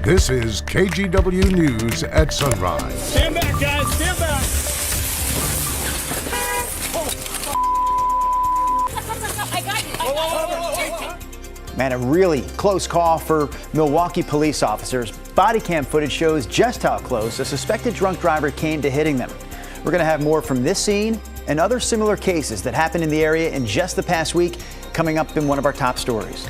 This is KGW News at Sunrise. Stand back, guys. Stand back. I got you. Man, a really close call for Milwaukee police officers. Body cam footage shows just how close a suspected drunk driver came to hitting them. We're going to have more from this scene and other similar cases that happened in the area in just the past week coming up in one of our top stories.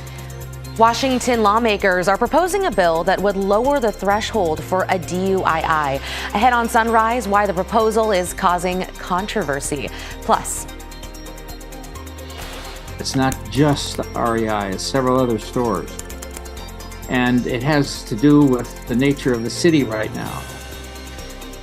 Washington lawmakers are proposing a bill that would lower the threshold for a DUI. Ahead on Sunrise, why the proposal is causing controversy. Plus, it's not just REI, it's several other stores. And it has to do with the nature of the city right now.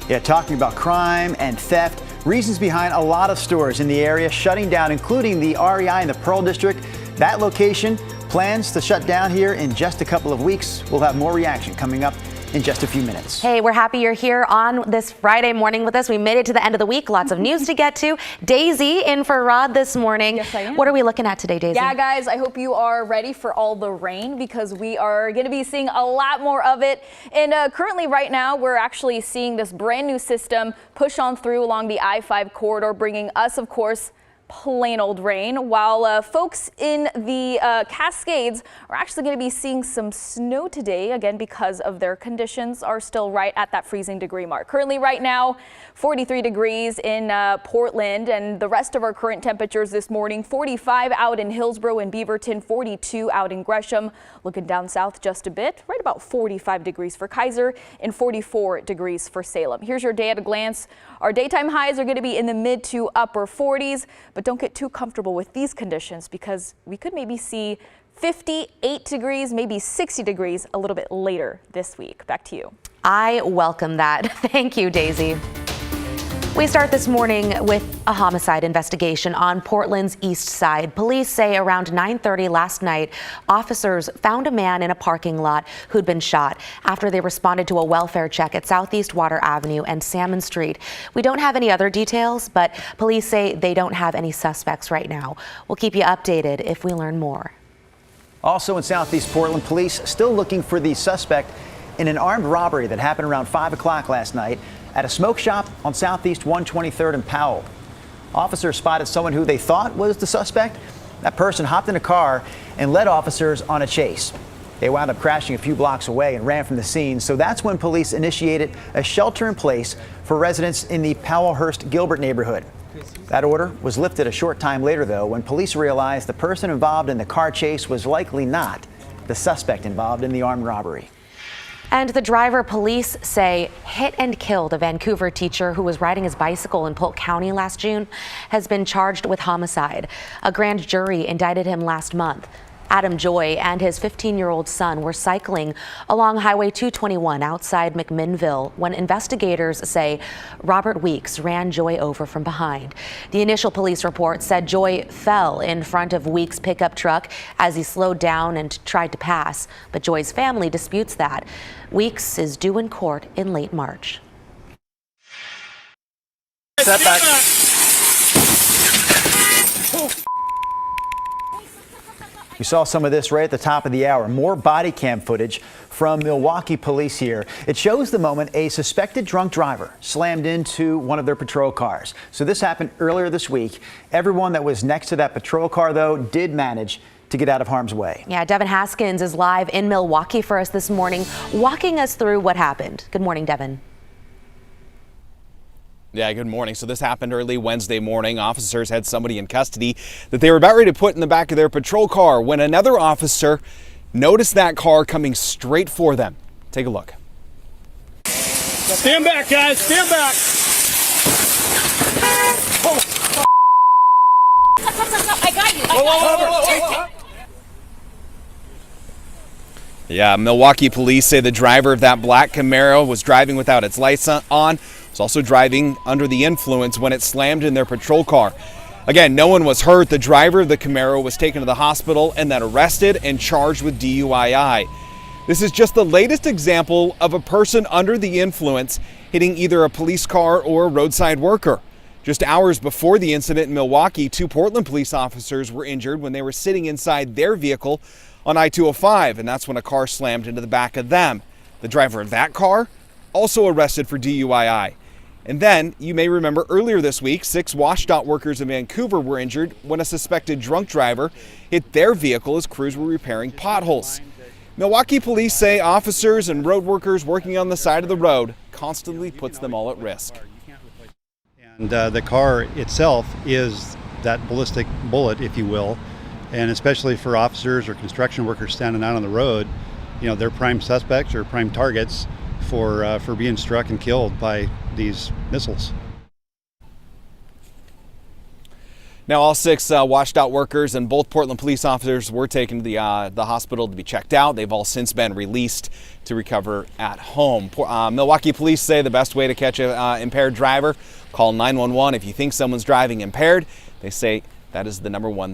Yeah, talking about crime and theft, reasons behind a lot of stores in the area shutting down, including the REI in the Pearl District. That location plans to shut down here in just a couple of weeks. We'll have more reaction coming up in just a few minutes. Hey, we're happy you're here on this Friday morning with us. We made it to the end of the week. Lots of news to get to. Daisy in for Rod this morning. Yes, I am. What are we looking at today, Daisy? Yeah, guys, I hope you are ready for all the rain because we are going to be seeing a lot more of it. And currently right now, we're actually seeing this brand new system push on through along the I-5 corridor, bringing us, of course, plain old rain, while folks in the Cascades are actually going to be seeing some snow today, again, because of their conditions are still right at that freezing degree mark. Currently right now, 43 degrees in Portland, and the rest of our current temperatures this morning, 45 out in Hillsborough and Beaverton, 42 out in Gresham. Looking down south just a bit, right about 45 degrees for Kaiser and 44 degrees for Salem. Here's your day at a glance. Our daytime highs are going to be in the mid to upper 40s, but don't get too comfortable with these conditions because we could maybe see 58 degrees, maybe 60 degrees a little bit later this week. Back to you. I welcome that. Thank you, Daisy. We start this morning with a homicide investigation on Portland's east side. Police say around 9:30 last night, officers found a man in a parking lot who'd been shot after they responded to a welfare check at Southeast Water Avenue and Salmon Street. We don't have any other details, but police say they don't have any suspects right now. We'll keep you updated if we learn more. Also in Southeast Portland, police still looking for the suspect in an armed robbery that happened around 5 o'clock last night at a smoke shop on Southeast 123rd and Powell. Officers spotted someone who they thought was the suspect. That person hopped in a car and led officers on a chase. They wound up crashing a few blocks away and ran from the scene. So that's when police initiated a shelter in place for residents in the Powellhurst-Gilbert neighborhood. That order was lifted a short time later, though, when police realized the person involved in the car chase was likely not the suspect involved in the armed robbery. And the driver police say hit and killed a Vancouver teacher who was riding his bicycle in Polk County last June has been charged with homicide. A grand jury indicted him last month. Adam Joy and his 15-year-old son were cycling along Highway 221 outside McMinnville when investigators say Robert Weeks ran Joy over from behind. The initial police report said Joy fell in front of Weeks' pickup truck as he slowed down and tried to pass, but Joy's family disputes that. Weeks is due in court in late March. Step back. We saw some of this right at the top of the hour. More body cam footage from Milwaukee police here. It shows the moment a suspected drunk driver slammed into one of their patrol cars. So this happened earlier this week. Everyone that was next to that patrol car, though, did manage to get out of harm's way. Yeah, Devin Haskins is live in Milwaukee for us this morning, walking us through what happened. Good morning, Devin. Yeah, good morning. So this happened early Wednesday morning. Officers had somebody in custody that they were about ready to put in the back of their patrol car when another officer noticed that car coming straight for them. Take a look. Stand back, guys. Stand back. I got you. Yeah, Milwaukee police say the driver of that black Camaro was driving without its lights on. Was also driving under the influence when it slammed in their patrol car. Again, no one was hurt. The driver of the Camaro was taken to the hospital and then arrested and charged with DUI. This is just the latest example of a person under the influence hitting either a police car or a roadside worker. Just hours before the incident in Milwaukee, 2 Portland police officers were injured when they were sitting inside their vehicle on I-205, and that's when a car slammed into the back of them. The driver of that car also arrested for DUI. And then, you may remember earlier this week, 6 WashDOT workers in Vancouver were injured when a suspected drunk driver hit their vehicle as crews were repairing potholes. Milwaukee police say officers and road workers working on the side of the road constantly puts them all at risk. And the car itself is that ballistic bullet, if you will, and especially for officers or construction workers standing out on the road, they're prime suspects or prime targets for being struck and killed by these missiles. Now, all 6 WashDOT workers and both Portland police officers were taken to the hospital to be checked out. They've all since been released to recover at home. Milwaukee police say the best way to catch an impaired driver, call 911 if you think someone's driving impaired. They say that is the number one way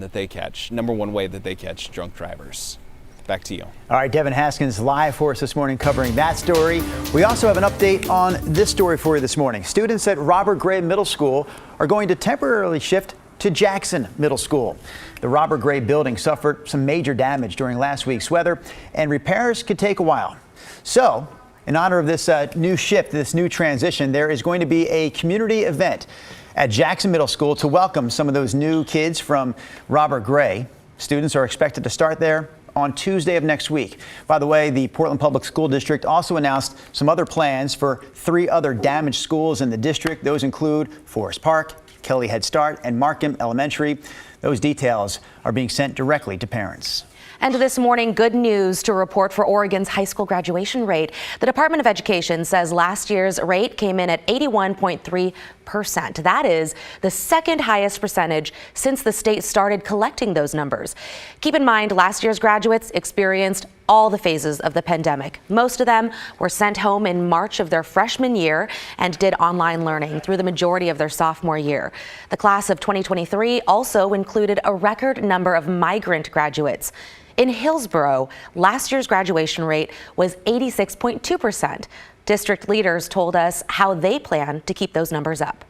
that they catch drunk drivers. Back to you. All right, Devin Haskins live for us this morning covering that story. We also have an update on this story for you this morning. Students at Robert Gray Middle School are going to temporarily shift to Jackson Middle School. The Robert Gray building suffered some major damage during last week's weather, and repairs could take a while. So, in honor of this new shift, this new transition, there is going to be a community event at Jackson Middle School to welcome some of those new kids from Robert Gray. Students are expected to start there on Tuesday of next week. By the way, the Portland Public School District also announced some other plans for 3 other damaged schools in the district. Those include Forest Park, Kelly Head Start, and Markham Elementary. Those details are being sent directly to parents. And this morning, good news to report for Oregon's high school graduation rate. The Department of Education says last year's rate came in at 81.3%. That is the second highest percentage since the state started collecting those numbers. Keep in mind, last year's graduates experienced all the phases of the pandemic. Most of them were sent home in March of their freshman year and did online learning through the majority of their sophomore year. The class of 2023 also included a record number of migrant graduates. In Hillsborough, last year's graduation rate was 86.2%. District leaders told us how they plan to keep those numbers up.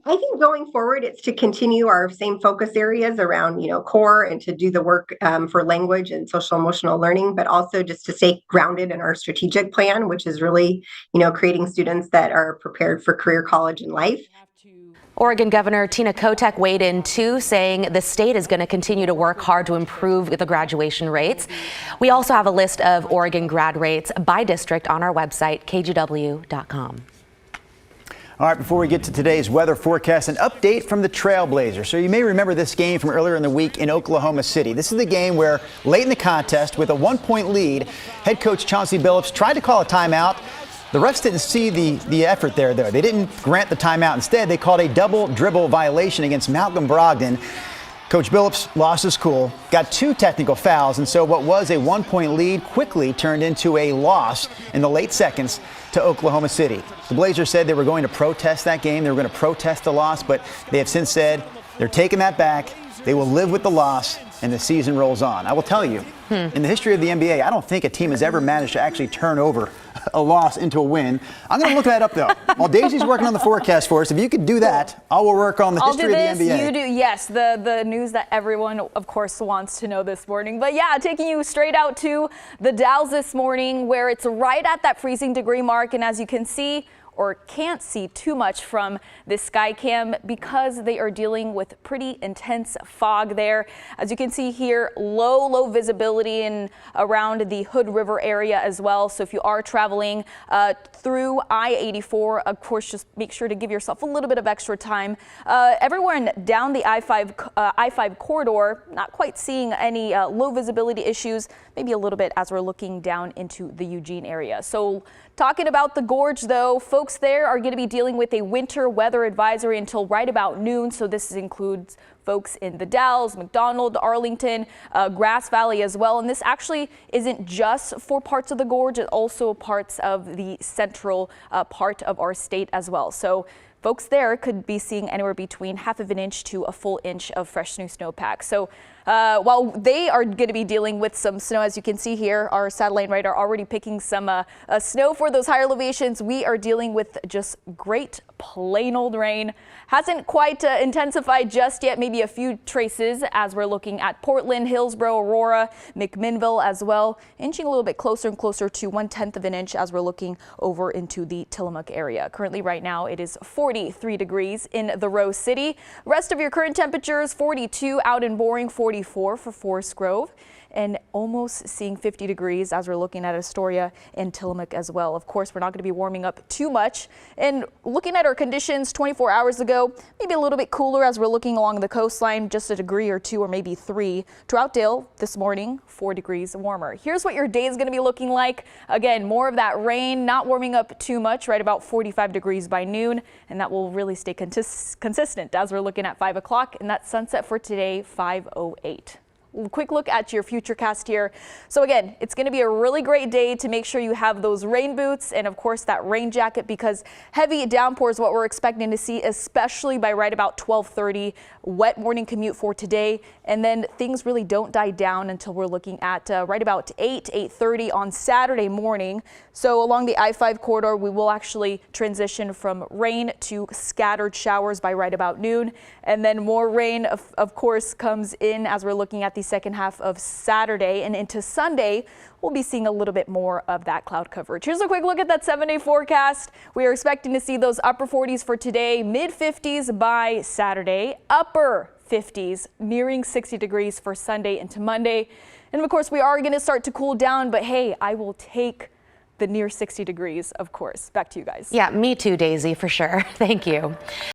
I think going forward, it's to continue our same focus areas around, core and to do the work for language and social emotional learning, but also just to stay grounded in our strategic plan, which is really, creating students that are prepared for career, college, and life. Oregon Governor Tina Kotek weighed in too, saying the state is going to continue to work hard to improve the graduation rates. We also have a list of Oregon grad rates by district on our website, kgw.com. All right, before we get to today's weather forecast, an update from the Trailblazers. So you may remember this game from earlier in the week in Oklahoma City. This is the game where late in the contest with a 1-point lead, head coach Chauncey Billups tried to call a timeout. The refs didn't see the effort there, though. They didn't grant the timeout. Instead, they called a double dribble violation against Malcolm Brogdon. Coach Billups lost his cool, got 2 technical fouls, and so what was a 1-point lead quickly turned into a loss in the late seconds to Oklahoma City. The Blazers said they were going to protest that game. They were going to protest the loss, but they have since said they're taking that back. They will live with the loss, and the season rolls on. I will tell you, in the history of the NBA, I don't think a team has ever managed to actually turn over a loss into a win. I'm going to look that up, though. While Daisy's working on the forecast for us, if you could do that, I will work on the history of the NBA. You do, yes, the news that everyone, of course, wants to know this morning. But yeah, taking you straight out to the Dalles this morning, where it's right at that freezing degree mark. And as you can see, or can't see too much from this sky cam because they are dealing with pretty intense fog there. As you can see here, low visibility in around the Hood River area as well. So if you are traveling through I-84, of course, just make sure to give yourself a little bit of extra time. Everyone down the I-5 corridor, not quite seeing any low visibility issues, maybe a little bit as we're looking down into the Eugene area. So talking about the gorge, though, folks there are going to be dealing with a winter weather advisory until right about noon. So this includes folks in the Dalles, McDonald, Arlington, Grass Valley as well. And this actually isn't just for parts of the gorge, it's also parts of the central part of our state as well. So folks there could be seeing anywhere between half of an inch to a full inch of fresh new snowpack. So while they are going to be dealing with some snow, as you can see here, our satellite radar already picking some snow for those higher elevations. We are dealing with just great plain old rain. Hasn't quite intensified just yet, maybe a few traces as we're looking at Portland, Hillsborough, Aurora, McMinnville as well, inching a little bit closer and closer to 1/10 of an inch as we're looking over into the Tillamook area. Currently right now it is 43 degrees in the Rose City. Rest of your current temperatures 42 out in Boring, 44 for Forest Grove, and almost seeing 50 degrees as we're looking at Astoria and Tillamook as well. Of course, we're not going to be warming up too much. And looking at our conditions 24 hours ago, maybe a little bit cooler as we're looking along the coastline, just a degree or two or maybe 3. Troutdale this morning, 4 degrees warmer. Here's what your day is going to be looking like. Again, more of that rain, not warming up too much, right about 45 degrees by noon. And that will really stay consistent as we're looking at 5 o'clock. And that sunset for today, 5:08. Quick look at your futurecast here. So again, it's going to be a really great day to make sure you have those rain boots and of course that rain jacket, because heavy downpours what we're expecting to see, especially by right about 12:30. Wet morning commute for today, and then things really don't die down until we're looking at right about 8:30 on Saturday morning. So along the I-5 corridor, we will actually transition from rain to scattered showers by right about noon, and then more rain of course comes in as we're looking at the second half of Saturday and into Sunday. We'll be seeing a little bit more of that cloud coverage. Here's a quick look at that 7-day forecast. We are expecting to see those upper 40s for today, mid 50s by Saturday, upper 50s, nearing 60 degrees for Sunday into Monday. And of course, we are going to start to cool down, but hey, I will take the near 60 degrees, of course. Back to you guys. Yeah, me too, Daisy, for sure. Thank you.